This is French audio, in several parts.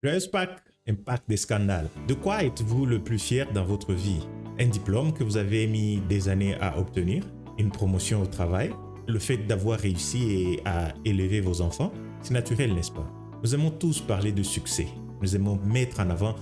Joyeuse Pâques, un Pâques des scandales. De quoi êtes-vous le plus fier dans votre vie? Un diplôme que vous avez mis des années à obtenir? Une promotion au travail? Le fait d'avoir réussi à élever vos enfants? C'est naturel, n'est-ce pas? Nous aimons tous parler de succès. Nous aimons mettre en avant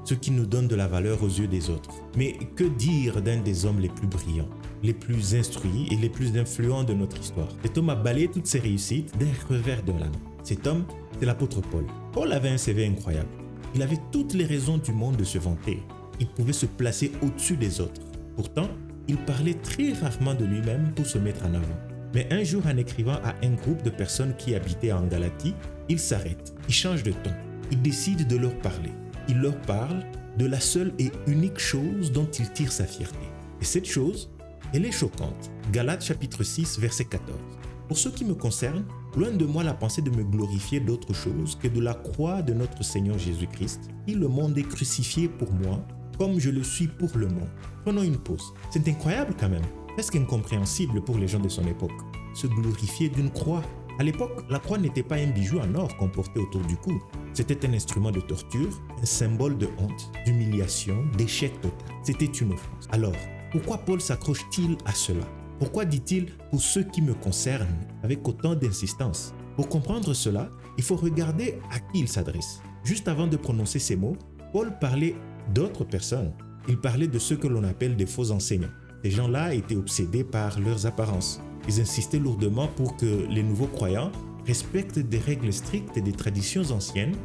ce qui nous donne de la valeur aux yeux des autres. Mais que dire d'un des hommes les plus brillants, les plus instruits et les plus influents de notre histoire? Cet homme a balayé toutes ses réussites d'un revers de la main. Cet homme, c'est l'apôtre Paul. Paul avait un CV incroyable. Il avait toutes les raisons du monde de se vanter. Il pouvait se placer au-dessus des autres. Pourtant, il parlait très rarement de lui-même pour se mettre en avant. Mais un jour, en écrivant à un groupe de personnes qui habitaient en Galatie, il s'arrête, il change de ton, il décide de leur parler. Il leur parle de la seule et unique chose dont il tire sa fierté. Et cette chose, elle est choquante. Galates chapitre 6, verset 14. Pour ce qui me concerne, loin de moi la pensée de me glorifier d'autre chose que de la croix de notre Seigneur Jésus-Christ, qui le monde est crucifié pour moi, comme je le suis pour le monde. Prenons une pause. C'est incroyable quand même, presque incompréhensible pour les gens de son époque. Se glorifier d'une croix. À l'époque, la croix n'était pas un bijou en or qu'on portait autour du cou. C'était un instrument de torture, un symbole de honte, d'humiliation, d'échec total. C'était une offense. Alors, pourquoi Paul s'accroche-t-il à cela? Pourquoi dit-il « pour ceux qui me concernent » avec autant d'insistance? Pour comprendre cela, il faut regarder à qui il s'adresse. Juste avant de prononcer ces mots, Paul parlait d'autres personnes. Il parlait de ceux que l'on appelle des faux enseignants. Ces gens-là étaient obsédés par leurs apparences. Ils insistaient lourdement pour que les nouveaux croyants respectent des règles strictes et des traditions anciennes,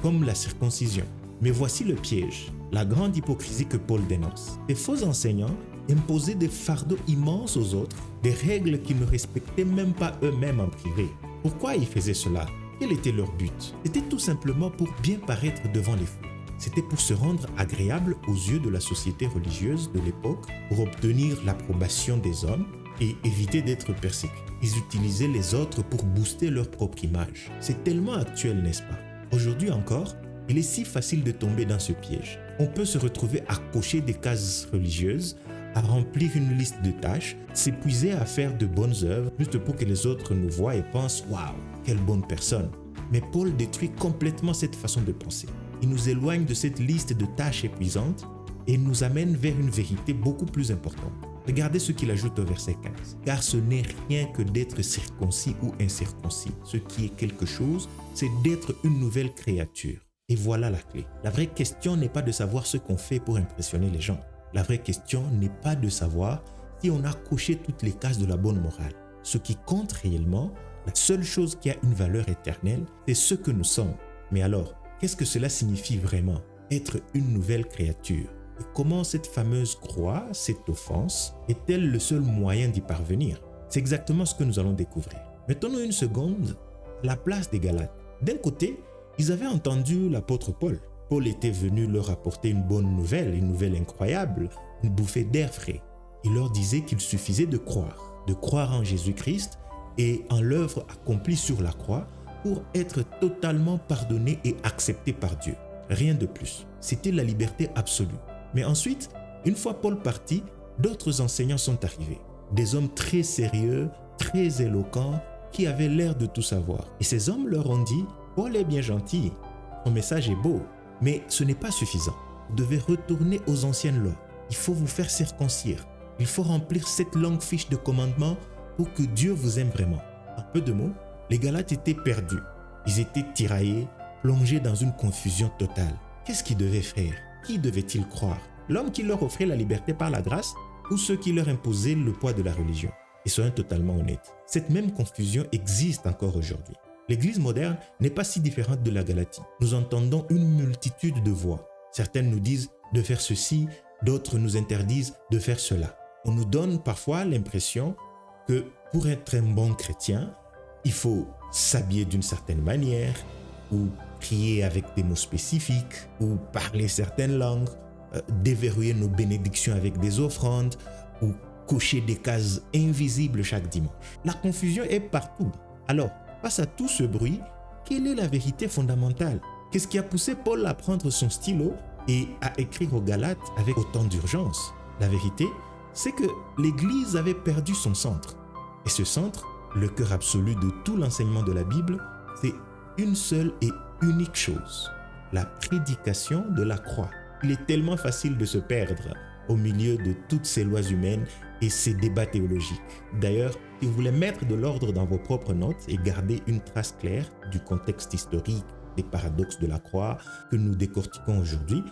comme la circoncision. Mais voici le piège, la grande hypocrisie que Paul dénonce. Les faux enseignants imposaient des fardeaux immenses aux autres, des règles qu'ils ne respectaient même pas eux-mêmes en privé. Pourquoi ils faisaient cela? Quel était leur but? C'était tout simplement pour bien paraître devant les foules. C'était pour se rendre agréable aux yeux de la société religieuse de l'époque, pour obtenir l'approbation des hommes et éviter d'être persécutés. Ils utilisaient les autres pour booster leur propre image. C'est tellement actuel, n'est-ce pas? Aujourd'hui encore, il est si facile de tomber dans ce piège. On peut se retrouver à cocher des cases religieuses, à remplir une liste de tâches, s'épuiser à faire de bonnes œuvres juste pour que les autres nous voient et pensent « Waouh, quelle bonne personne !» Mais Paul détruit complètement cette façon de penser. Il nous éloigne de cette liste de tâches épuisantes et nous amène vers une vérité beaucoup plus importante. Regardez ce qu'il ajoute au verset 15. « Car ce n'est rien que d'être circoncis ou incirconcis. Ce qui est quelque chose, c'est d'être une nouvelle créature. » Et voilà la clé. La vraie question n'est pas de savoir ce qu'on fait pour impressionner les gens. La vraie question n'est pas de savoir si on a coché toutes les cases de la bonne morale. Ce qui compte réellement, la seule chose qui a une valeur éternelle, c'est ce que nous sommes. Mais alors, qu'est-ce que cela signifie vraiment? Être une nouvelle créature. Et comment cette fameuse croix, cette offense, est-elle le seul moyen d'y parvenir? C'est exactement ce que nous allons découvrir. Mettons-nous une seconde à la place des Galates. D'un côté, ils avaient entendu l'apôtre Paul. Paul était venu leur apporter une bonne nouvelle, une nouvelle incroyable, une bouffée d'air frais. Il leur disait qu'il suffisait de croire en Jésus-Christ et en l'œuvre accomplie sur la croix pour être totalement pardonné et accepté par Dieu. Rien de plus. C'était la liberté absolue. Mais ensuite, une fois Paul parti, d'autres enseignants sont arrivés. Des hommes très sérieux, très éloquents, qui avaient l'air de tout savoir. Et ces hommes leur ont dit « Paul est bien gentil, son message est beau, mais ce n'est pas suffisant. Vous devez retourner aux anciennes lois. Il faut vous faire circoncire. Il faut remplir cette longue fiche de commandements pour que Dieu vous aime vraiment. » En peu de mots, les Galates étaient perdus. Ils étaient tiraillés, plongés dans une confusion totale. Qu'est-ce qu'ils devaient faire? Qui devaient-ils croire? L'homme qui leur offrait la liberté par la grâce ou ceux qui leur imposaient le poids de la religion? Et soyons totalement honnêtes, cette même confusion existe encore aujourd'hui. L'Église moderne n'est pas si différente de la Galatie. Nous entendons une multitude de voix. Certaines nous disent de faire ceci, d'autres nous interdisent de faire cela. On nous donne parfois l'impression que pour être un bon chrétien, il faut s'habiller d'une certaine manière, ou prier avec des mots spécifiques, ou parler certaines langues, déverrouiller nos bénédictions avec des offrandes, ou cocher des cases invisibles chaque dimanche. La confusion est partout. Alors, face à tout ce bruit, quelle est la vérité fondamentale? Qu'est-ce qui a poussé Paul à prendre son stylo et à écrire aux Galates avec autant d'urgence? La vérité, c'est que l'Église avait perdu son centre. Et ce centre, le cœur absolu de tout l'enseignement de la Bible, c'est une seule et unique chose, la prédication de la croix. Il est tellement facile de se perdre au milieu de toutes ces lois humaines et ces débats théologiques. D'ailleurs, si vous voulez mettre de l'ordre dans vos propres notes et garder une trace claire du contexte historique des paradoxes de la croix que nous décortiquons aujourd'hui,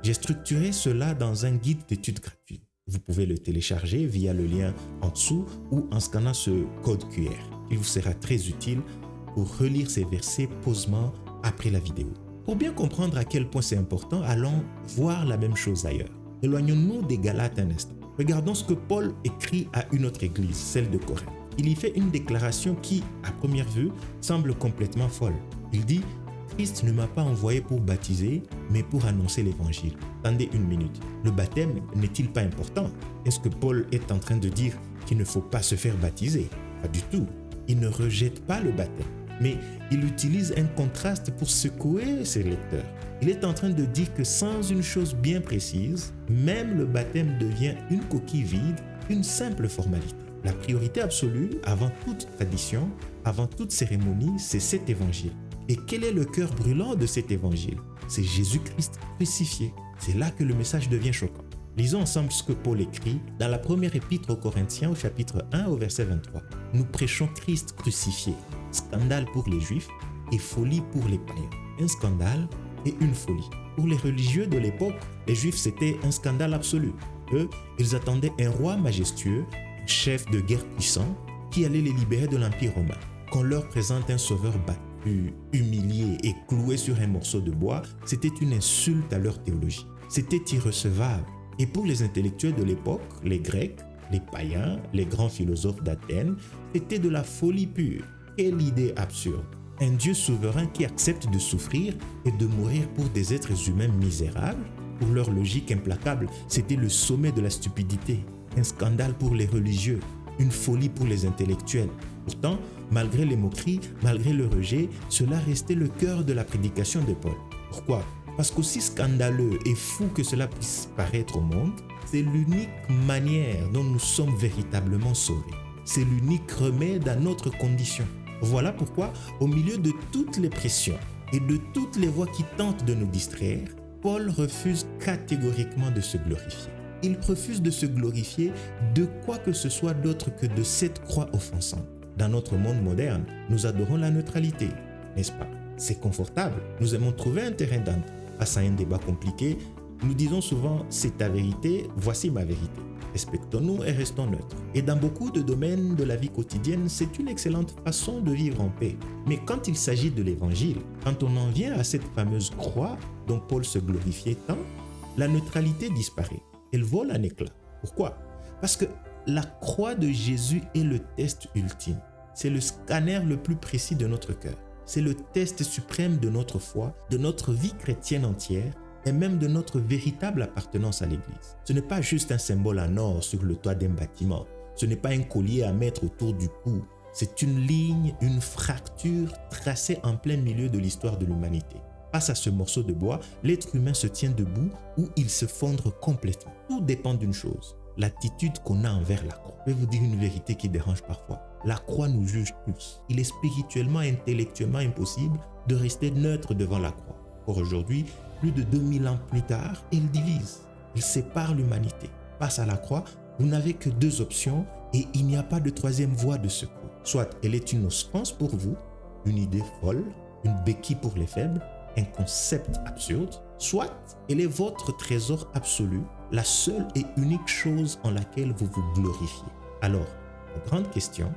j'ai structuré cela dans un guide d'études gratuit. Vous pouvez le télécharger via le lien en dessous ou en scannant ce code QR. Il vous sera très utile pour relire ces versets posément après la vidéo. Pour bien comprendre à quel point c'est important, allons voir la même chose ailleurs. Éloignons-nous des Galates un instant. Regardons ce que Paul écrit à une autre église, celle de Corinthe. Il y fait une déclaration qui, à première vue, semble complètement folle. Il dit « Christ ne m'a pas envoyé pour baptiser, mais pour annoncer l'évangile. » Attendez une minute. Le baptême n'est-il pas important? Est-ce que Paul est en train de dire qu'il ne faut pas se faire baptiser? Pas du tout. Il ne rejette pas le baptême, mais il utilise un contraste pour secouer ses lecteurs. Il est en train de dire que sans une chose bien précise, même le baptême devient une coquille vide, une simple formalité. La priorité absolue, avant toute tradition, avant toute cérémonie, c'est cet évangile. Et quel est le cœur brûlant de cet évangile? C'est Jésus-Christ crucifié. C'est là que le message devient choquant. Lisons ensemble ce que Paul écrit dans la première épître aux Corinthiens au chapitre 1 au verset 23. Nous prêchons Christ crucifié, scandale pour les Juifs et folie pour les païens. Un scandale et une folie. Pour les religieux de l'époque, les Juifs c'était un scandale absolu. Eux, ils attendaient un roi majestueux, chef de guerre puissant, qui allait les libérer de l'Empire romain. Qu'on leur présente un sauveur battu, humilié et cloué sur un morceau de bois, c'était une insulte à leur théologie. C'était irrecevable. Et pour les intellectuels de l'époque, les Grecs, les païens, les grands philosophes d'Athènes, c'était de la folie pure. Quelle idée absurde! Un Dieu souverain qui accepte de souffrir et de mourir pour des êtres humains misérables? Pour leur logique implacable, c'était le sommet de la stupidité. Un scandale pour les religieux, une folie pour les intellectuels. Pourtant, malgré les moqueries, malgré le rejet, cela restait le cœur de la prédication de Paul. Pourquoi? Parce qu'aussi scandaleux et fou que cela puisse paraître au monde, c'est l'unique manière dont nous sommes véritablement sauvés. C'est l'unique remède à notre condition. Voilà pourquoi, au milieu de toutes les pressions et de toutes les voix qui tentent de nous distraire, Paul refuse catégoriquement de se glorifier. Il refuse de se glorifier de quoi que ce soit d'autre que de cette croix offensante. Dans notre monde moderne, nous adorons la neutralité, n'est-ce pas? C'est confortable, nous aimons trouver un terrain d'entente. Face à un débat compliqué, nous disons souvent « c'est ta vérité, voici ma vérité ». Respectons-nous et restons neutres. Et dans beaucoup de domaines de la vie quotidienne, c'est une excellente façon de vivre en paix. Mais quand il s'agit de l'évangile, quand on en vient à cette fameuse croix dont Paul se glorifiait tant, la neutralité disparaît. Elle vole en éclats. Pourquoi? Parce que la croix de Jésus est le test ultime. C'est le scanner le plus précis de notre cœur. C'est le test suprême de notre foi, de notre vie chrétienne entière et même de notre véritable appartenance à l'Église. Ce n'est pas juste un symbole en or sur le toit d'un bâtiment. Ce n'est pas un collier à mettre autour du cou. C'est une ligne, une fracture tracée en plein milieu de l'histoire de l'humanité. Face à ce morceau de bois, l'être humain se tient debout ou il se fondre complètement. Tout dépend d'une chose, l'attitude qu'on a envers la croix. Je vais vous dire une vérité qui dérange parfois. La croix nous juge tous. Il est spirituellement, intellectuellement impossible de rester neutre devant la croix. Or aujourd'hui, plus de 2000 ans plus tard, elle divise. Elle sépare l'humanité. Face à la croix, vous n'avez que deux options et il n'y a pas de troisième voie de secours. Soit elle est une offense pour vous, une idée folle, une béquille pour les faibles, un concept absurde, soit elle est votre trésor absolu, la seule et unique chose en laquelle vous vous glorifiez. Alors, la grande question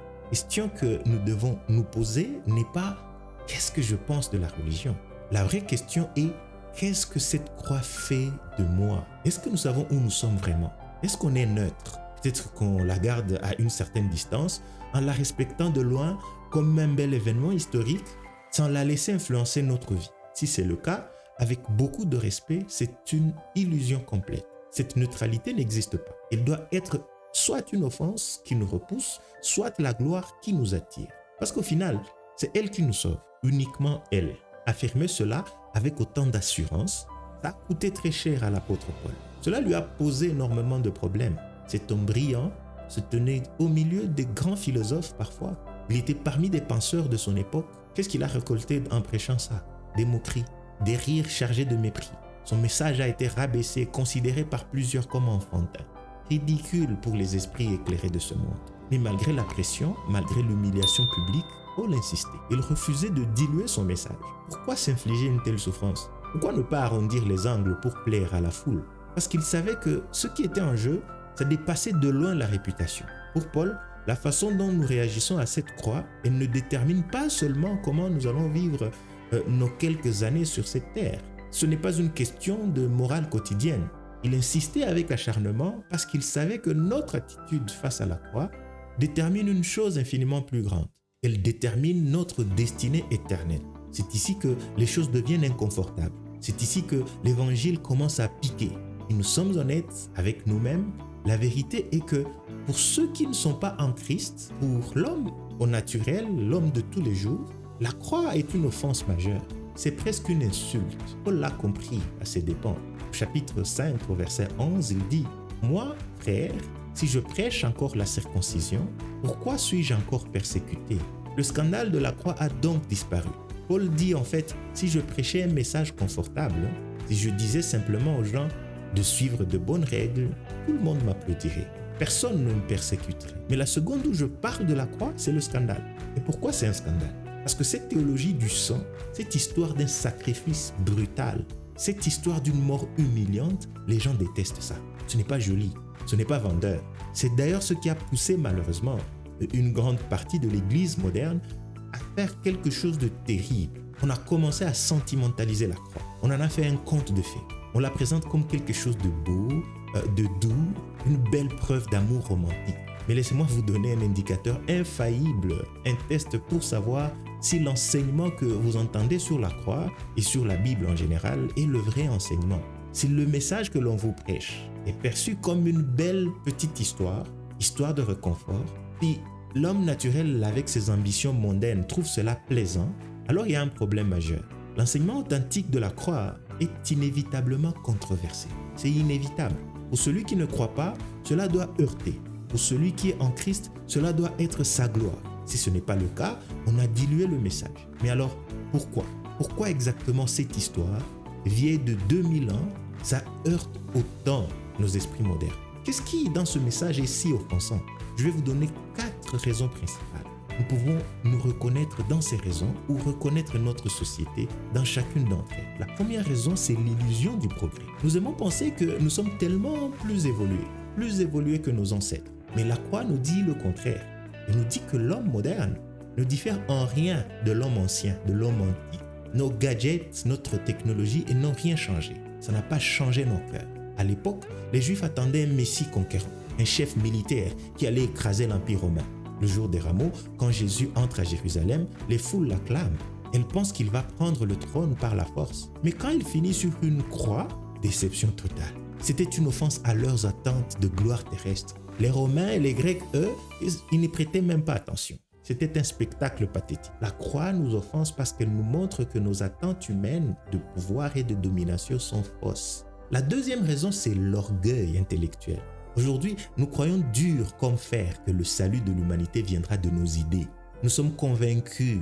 que nous devons nous poser n'est pas « qu'est-ce que je pense de la religion ?» La vraie question est « qu'est-ce que cette croix fait de moi ?» Est-ce que nous savons où nous sommes vraiment? Est-ce qu'on est neutre? Peut-être qu'on la garde à une certaine distance en la respectant de loin comme un bel événement historique sans la laisser influencer notre vie. Si c'est le cas, avec beaucoup de respect, c'est une illusion complète. Cette neutralité n'existe pas. Elle doit être soit une offense qui nous repousse, soit la gloire qui nous attire. Parce qu'au final, c'est elle qui nous sauve, uniquement elle. Affirmer cela avec autant d'assurance, ça a coûté très cher à l'apôtre Paul. Cela lui a posé énormément de problèmes. Cet homme brillant se tenait au milieu des grands philosophes parfois. Il était parmi des penseurs de son époque. Qu'est-ce qu'il a récolté en prêchant ça? Des moqueries, des rires chargés de mépris. Son message a été rabaissé, considéré par plusieurs comme enfantin, ridicule pour les esprits éclairés de ce monde. Mais malgré la pression, malgré l'humiliation publique, Paul insistait. Il refusait de diluer son message. Pourquoi s'infliger une telle souffrance? Pourquoi ne pas arrondir les angles pour plaire à la foule? Parce qu'il savait que ce qui était en jeu, ça dépassait de loin la réputation. Pour Paul, la façon dont nous réagissons à cette croix, elle ne détermine pas seulement comment nous allons vivre nos quelques années sur cette terre. Ce n'est pas une question de morale quotidienne. Il insistait avec acharnement parce qu'il savait que notre attitude face à la croix détermine une chose infiniment plus grande. Elle détermine notre destinée éternelle. C'est ici que les choses deviennent inconfortables. C'est ici que l'évangile commence à piquer. Et nous sommes honnêtes avec nous-mêmes. La vérité est que pour ceux qui ne sont pas en Christ, pour l'homme au naturel, l'homme de tous les jours, la croix est une offense majeure. C'est presque une insulte. Paul l'a compris à ses dépens. Au chapitre 5, au verset 11, il dit « Moi, frère, si je prêche encore la circoncision, pourquoi suis-je encore persécuté ?» Le scandale de la croix a donc disparu. Paul dit en fait, si je prêchais un message confortable, si je disais simplement aux gens de suivre de bonnes règles, tout le monde m'applaudirait. Personne ne me persécuterait. Mais la seconde où je parle de la croix, c'est le scandale. Et pourquoi c'est un scandale? Parce que cette théologie du sang, cette histoire d'un sacrifice brutal, cette histoire d'une mort humiliante, les gens détestent ça. Ce n'est pas joli, ce n'est pas vendeur. C'est d'ailleurs ce qui a poussé malheureusement une grande partie de l'Église moderne à faire quelque chose de terrible. On a commencé à sentimentaliser la croix. On en a fait un conte de fées. On la présente comme quelque chose de beau, de doux, une belle preuve d'amour romantique. Mais laissez-moi vous donner un indicateur infaillible, un test pour savoir si l'enseignement que vous entendez sur la croix et sur la Bible en général est le vrai enseignement. Si le message que l'on vous prêche est perçu comme une belle petite histoire de réconfort, puis l'homme naturel avec ses ambitions mondaines trouve cela plaisant, alors il y a un problème majeur. L'enseignement authentique de la croix est inévitablement controversé. C'est inévitable. Pour celui qui ne croit pas, cela doit heurter. Pour celui qui est en Christ, cela doit être sa gloire. Si ce n'est pas le cas, on a dilué le message. Mais alors, pourquoi? Pourquoi exactement cette histoire, vieille de 2000 ans, ça heurte autant nos esprits modernes? Qu'est-ce qui, dans ce message, est si offensant? Je vais vous donner 4 raisons principales. Nous pouvons nous reconnaître dans ces raisons ou reconnaître notre société dans chacune d'entre elles. La première raison, c'est l'illusion du progrès. Nous aimons penser que nous sommes tellement plus évolués que nos ancêtres. Mais la croix nous dit le contraire. Elle nous dit que l'homme moderne ne diffère en rien de l'homme ancien, de l'homme antique. Nos gadgets, notre technologie n'ont rien changé. Ça n'a pas changé nos cœurs. À l'époque, les Juifs attendaient un Messie conquérant, un chef militaire qui allait écraser l'Empire romain. Le jour des rameaux, quand Jésus entre à Jérusalem, les foules l'acclament. Elles pensent qu'il va prendre le trône par la force. Mais quand il finit sur une croix, déception totale. C'était une offense à leurs attentes de gloire terrestre. Les Romains et les Grecs, eux, ils n'y prêtaient même pas attention. C'était un spectacle pathétique. La croix nous offense parce qu'elle nous montre que nos attentes humaines de pouvoir et de domination sont fausses. La deuxième raison, c'est l'orgueil intellectuel. Aujourd'hui, nous croyons dur comme fer que le salut de l'humanité viendra de nos idées. Nous sommes convaincus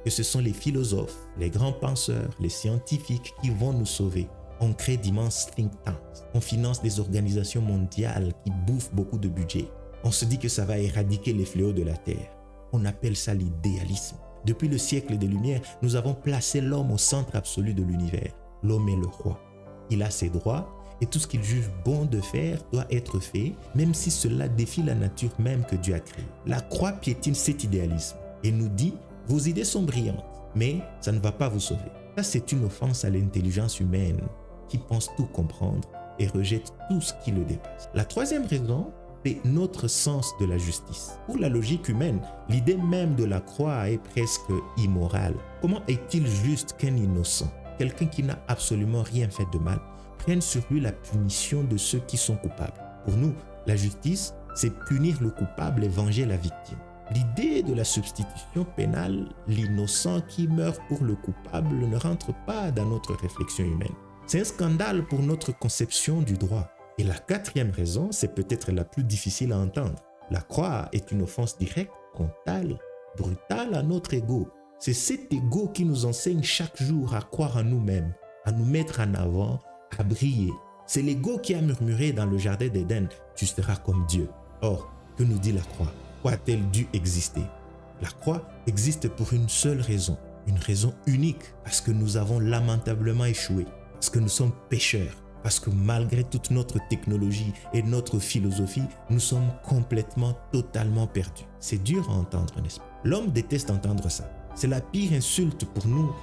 que ce sont les philosophes, les grands penseurs, les scientifiques qui vont nous sauver. On crée d'immenses think tanks. On finance des organisations mondiales qui bouffent beaucoup de budget. On se dit que ça va éradiquer les fléaux de la Terre. On appelle ça l'idéalisme. Depuis le siècle des Lumières, nous avons placé l'homme au centre absolu de l'univers. L'homme est le roi. Il a ses droits et tout ce qu'il juge bon de faire doit être fait, même si cela défie la nature même que Dieu a créée. La croix piétine cet idéalisme et nous dit « Vos idées sont brillantes, mais ça ne va pas vous sauver. » Ça, c'est une offense à l'intelligence humaine qui pense tout comprendre et rejette tout ce qui le dépasse. La troisième raison, c'est notre sens de la justice. Pour la logique humaine, l'idée même de la croix est presque immorale. Comment est-il juste qu'un innocent, quelqu'un qui n'a absolument rien fait de mal, prenne sur lui la punition de ceux qui sont coupables? Pour nous, la justice, c'est punir le coupable et venger la victime. L'idée de la substitution pénale, l'innocent qui meurt pour le coupable, ne rentre pas dans notre réflexion humaine. C'est un scandale pour notre conception du droit. Et la quatrième raison, c'est peut-être la plus difficile à entendre. La croix est une offense directe, frontale, brutale à notre ego. C'est cet ego qui nous enseigne chaque jour à croire en nous-mêmes, à nous mettre en avant, à briller. C'est l'ego qui a murmuré dans le jardin d'Éden, tu seras comme Dieu. Or, que nous dit la croix? Pourquoi a-t-elle dû exister? La croix existe pour une seule raison, une raison unique, parce que nous avons lamentablement échoué, parce que nous sommes pécheurs, parce que malgré toute notre technologie et notre philosophie, nous sommes complètement, totalement perdus. C'est dur à entendre, n'est-ce pas? L'homme déteste entendre ça. C'est la pire insulte pour nous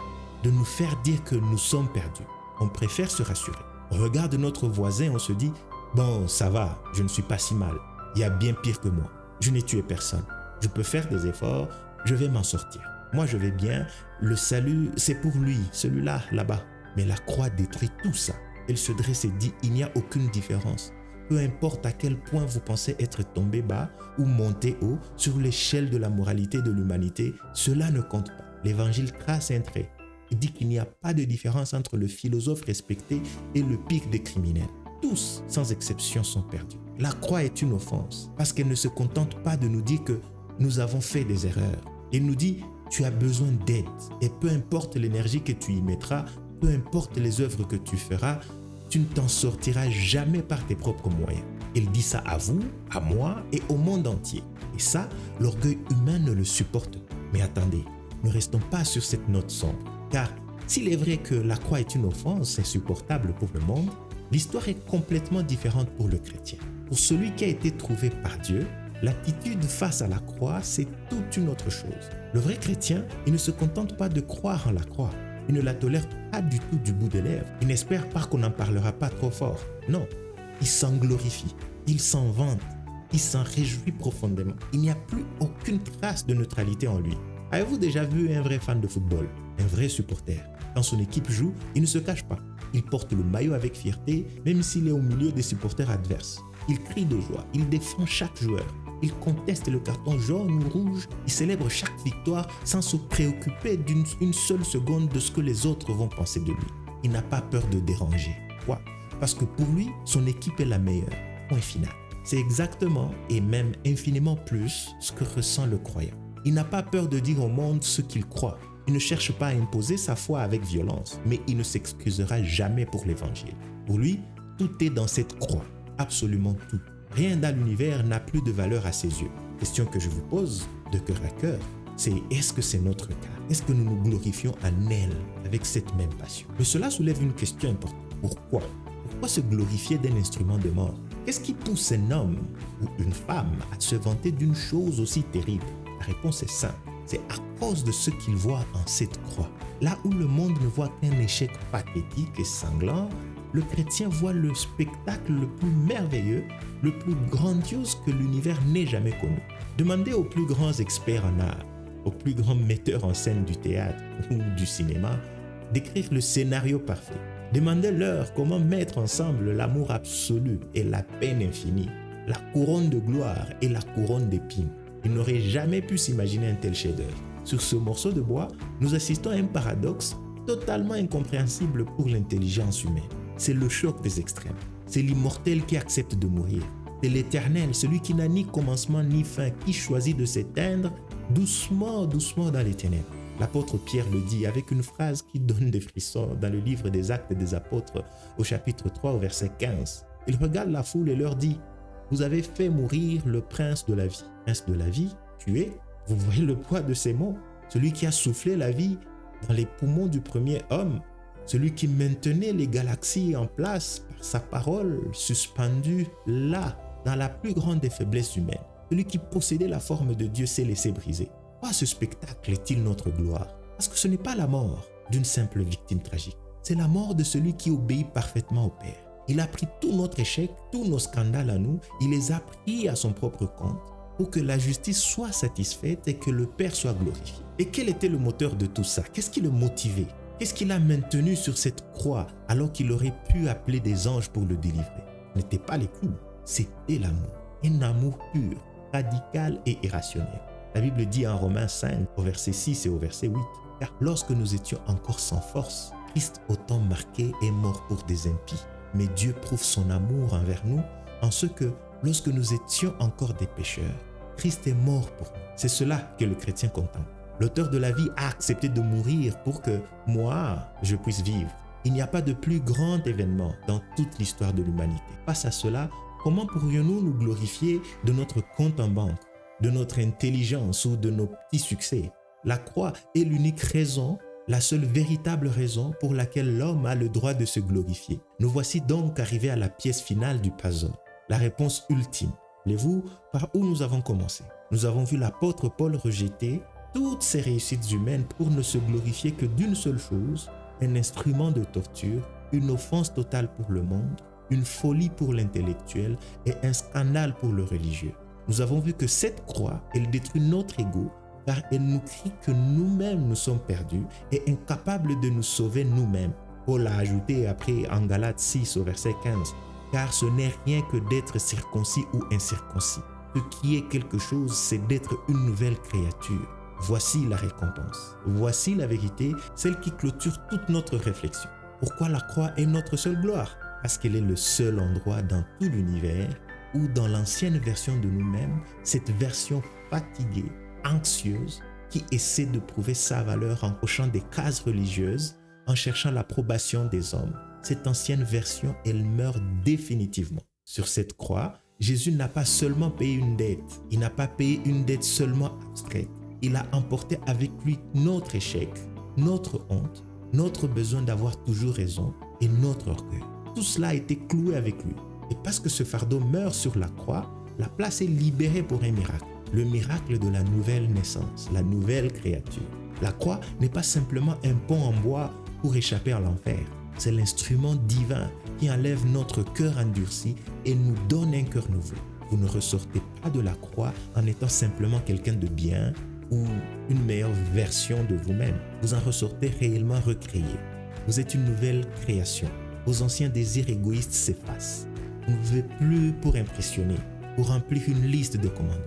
de nous faire dire que nous sommes perdus. On préfère se rassurer. On regarde notre voisin, on se dit « Bon, ça va, je ne suis pas si mal. Il y a bien pire que moi. Je n'ai tué personne. Je peux faire des efforts, je vais m'en sortir. Moi, je vais bien. Le salut, c'est pour lui, celui-là, là-bas. » Mais la croix détruit tout ça. Elle se dresse et dit « Il n'y a aucune différence. Peu importe à quel point vous pensez être tombé bas ou monté haut sur l'échelle de la moralité de l'humanité, cela ne compte pas. » L'évangile trace un trait. Il dit qu'il n'y a pas de différence entre le philosophe respecté et le pire des criminels. Tous, sans exception, sont perdus. La croix est une offense parce qu'elle ne se contente pas de nous dire que nous avons fait des erreurs. Elle nous dit « Tu as besoin d'aide et peu importe l'énergie que tu y mettras, peu importe les œuvres que tu feras, tu ne t'en sortiras jamais par tes propres moyens. » Elle dit ça à vous, à moi et au monde entier. Et ça, l'orgueil humain ne le supporte pas. Mais attendez, ne restons pas sur cette note sombre. Car s'il est vrai que la croix est une offense insupportable pour le monde, l'histoire est complètement différente pour le chrétien. Pour celui qui a été trouvé par Dieu, l'attitude face à la croix, c'est toute une autre chose. Le vrai chrétien, il ne se contente pas de croire en la croix. Il ne la tolère pas du tout du bout des lèvres. Il n'espère pas qu'on n'en parlera pas trop fort. Non, il s'en glorifie, il s'en vante, il s'en réjouit profondément. Il n'y a plus aucune trace de neutralité en lui. Avez-vous déjà vu un vrai fan de football, un vrai supporter? Quand son équipe joue, il ne se cache pas. Il porte le maillot avec fierté, même s'il est au milieu des supporters adverses. Il crie de joie, il défend chaque joueur. Il conteste le carton jaune ou rouge, il célèbre chaque victoire sans se préoccuper d'une seule seconde de ce que les autres vont penser de lui. Il n'a pas peur de déranger. Pourquoi? Parce que pour lui, son équipe est la meilleure. Point final. C'est exactement et même infiniment plus ce que ressent le croyant. Il n'a pas peur de dire au monde ce qu'il croit. Il ne cherche pas à imposer sa foi avec violence, mais il ne s'excusera jamais pour l'évangile. Pour lui, tout est dans cette croix, absolument tout. Rien dans l'univers n'a plus de valeur à ses yeux. Question que je vous pose de cœur à cœur, c'est est-ce que c'est notre cas? Est-ce que nous nous glorifions en elle avec cette même passion? Mais cela soulève une question importante. Pourquoi? Pourquoi se glorifier d'un instrument de mort? Qu'est-ce qui pousse un homme ou une femme à se vanter d'une chose aussi terrible? La réponse est simple. C'est à cause de ce qu'il voit en cette croix. Là où le monde ne voit qu'un échec pathétique et sanglant, le chrétien voit le spectacle le plus merveilleux, le plus grandiose que l'univers n'ait jamais connu. Demandez aux plus grands experts en art, aux plus grands metteurs en scène du théâtre ou du cinéma, d'écrire le scénario parfait. Demandez-leur comment mettre ensemble l'amour absolu et la peine infinie, la couronne de gloire et la couronne d'épines. Ils n'auraient jamais pu s'imaginer un tel chef-d'œuvre. Sur ce morceau de bois, nous assistons à un paradoxe totalement incompréhensible pour l'intelligence humaine. C'est le choc des extrêmes. C'est l'immortel qui accepte de mourir. C'est l'éternel, celui qui n'a ni commencement ni fin, qui choisit de s'éteindre doucement, doucement dans les ténèbres. L'apôtre Pierre le dit avec une phrase qui donne des frissons dans le livre des Actes des Apôtres au chapitre 3 au verset 15. Il regarde la foule et leur dit « Vous avez fait mourir le prince de la vie. » Prince de la vie, tué. Vous voyez le poids de ces mots? Celui qui a soufflé la vie dans les poumons du premier homme, celui qui maintenait les galaxies en place par sa parole suspendue là, dans la plus grande des faiblesses humaines. Celui qui possédait la forme de Dieu s'est laissé briser. Pourquoi ce spectacle est-il notre gloire? Parce que ce n'est pas la mort d'une simple victime tragique. C'est la mort de celui qui obéit parfaitement au Père. Il a pris tout notre échec, tous nos scandales à nous, il les a pris à son propre compte pour que la justice soit satisfaite et que le Père soit glorifié. Et quel était le moteur de tout ça? Qu'est-ce qui le motivait? Qu'est-ce qui l'a maintenu sur cette croix alors qu'il aurait pu appeler des anges pour le délivrer? Ce n'était pas les coups, c'était l'amour. Un amour pur, radical et irrationnel. La Bible dit en Romains 5, au verset 6 et au verset 8, « Car lorsque nous étions encore sans force, Christ autant marqué est mort pour des impies. Mais Dieu prouve son amour envers nous en ce que, lorsque nous étions encore des pécheurs, Christ est mort pour nous. » C'est cela que le chrétien contemple. L'auteur de la vie a accepté de mourir pour que moi, je puisse vivre. Il n'y a pas de plus grand événement dans toute l'histoire de l'humanité. Face à cela, comment pourrions-nous nous glorifier de notre compte en banque, de notre intelligence ou de nos petits succès? La croix est l'unique raison, la seule véritable raison pour laquelle l'homme a le droit de se glorifier. Nous voici donc arrivés à la pièce finale du puzzle, la réponse ultime. Voulez-vous par où nous avons commencé? Nous avons vu l'apôtre Paul rejeter toutes ces réussites humaines pour ne se glorifier que d'une seule chose, un instrument de torture, une offense totale pour le monde, une folie pour l'intellectuel et un scandale pour le religieux. Nous avons vu que cette croix, elle détruit notre ego car elle nous crie que nous-mêmes nous sommes perdus et incapables de nous sauver nous-mêmes. Paul a ajouté après en Galates 6 au verset 15, « Car ce n'est rien que d'être circoncis ou incirconcis. Ce qui est quelque chose, c'est d'être une nouvelle créature. Voici la récompense. Voici la vérité, celle qui clôture toute notre réflexion. Pourquoi la croix est notre seule gloire? Parce qu'elle est le seul endroit dans tout l'univers où dans l'ancienne version de nous-mêmes, cette version fatiguée, anxieuse, qui essaie de prouver sa valeur en cochant des cases religieuses, en cherchant l'approbation des hommes, cette ancienne version, elle meurt définitivement. Sur cette croix, Jésus n'a pas seulement payé une dette, il n'a pas payé une dette seulement abstraite. Il a emporté avec lui notre échec, notre honte, notre besoin d'avoir toujours raison et notre orgueil. Tout cela a été cloué avec lui. Et parce que ce fardeau meurt sur la croix, la place est libérée pour un miracle. Le miracle de la nouvelle naissance, la nouvelle créature. La croix n'est pas simplement un pont en bois pour échapper à l'enfer. C'est l'instrument divin qui enlève notre cœur endurci et nous donne un cœur nouveau. Vous ne ressortez pas de la croix en étant simplement quelqu'un de bien ou une meilleure version de vous-même. Vous en ressortez réellement recréé. Vous êtes une nouvelle création. Vos anciens désirs égoïstes s'effacent. Vous ne vivez plus pour impressionner, pour remplir une liste de commandements.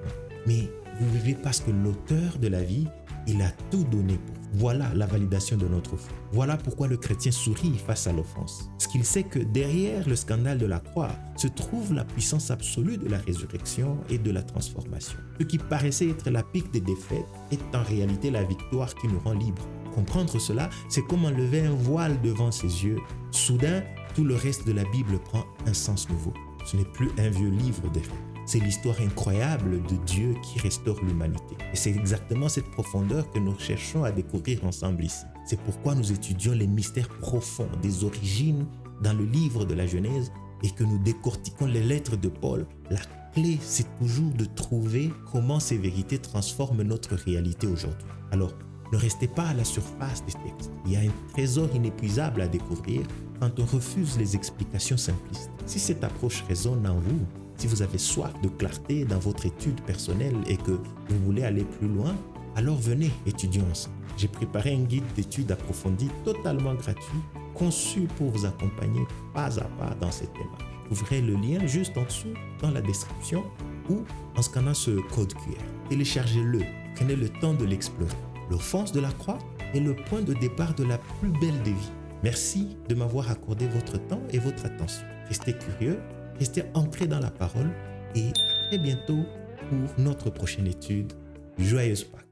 Mais vous vivez parce que l'auteur de la vie, il a tout donné pour vous. Voilà la validation de notre foi. Voilà pourquoi le chrétien sourit face à l'offense. Parce qu'il sait que derrière le scandale de la croix se trouve la puissance absolue de la résurrection et de la transformation. Ce qui paraissait être la pique des défaites est en réalité la victoire qui nous rend libres. Comprendre cela, c'est comme enlever un voile devant ses yeux. Soudain, tout le reste de la Bible prend un sens nouveau. Ce n'est plus un vieux livre des faits. C'est l'histoire incroyable de Dieu qui restaure l'humanité. Et c'est exactement cette profondeur que nous cherchons à découvrir ensemble ici. C'est pourquoi nous étudions les mystères profonds des origines dans le livre de la Genèse et que nous décortiquons les lettres de Paul. La clé, c'est toujours de trouver comment ces vérités transforment notre réalité aujourd'hui. Alors, ne restez pas à la surface des textes. Il y a un trésor inépuisable à découvrir quand on refuse les explications simplistes. Si cette approche résonne en vous, si vous avez soif de clarté dans votre étude personnelle et que vous voulez aller plus loin, alors venez, étudions ensemble. J'ai préparé un guide d'études approfondi totalement gratuit, conçu pour vous accompagner pas à pas dans cette démarche. Vous verrez le lien juste en dessous dans la description ou en scannant ce code QR. Téléchargez-le, prenez le temps de l'explorer. L'offense de la croix est le point de départ de la plus belle des vies. Merci de m'avoir accordé votre temps et votre attention. Restez curieux, restez ancrés dans la parole et à très bientôt pour notre prochaine étude. Joyeuse Pâques!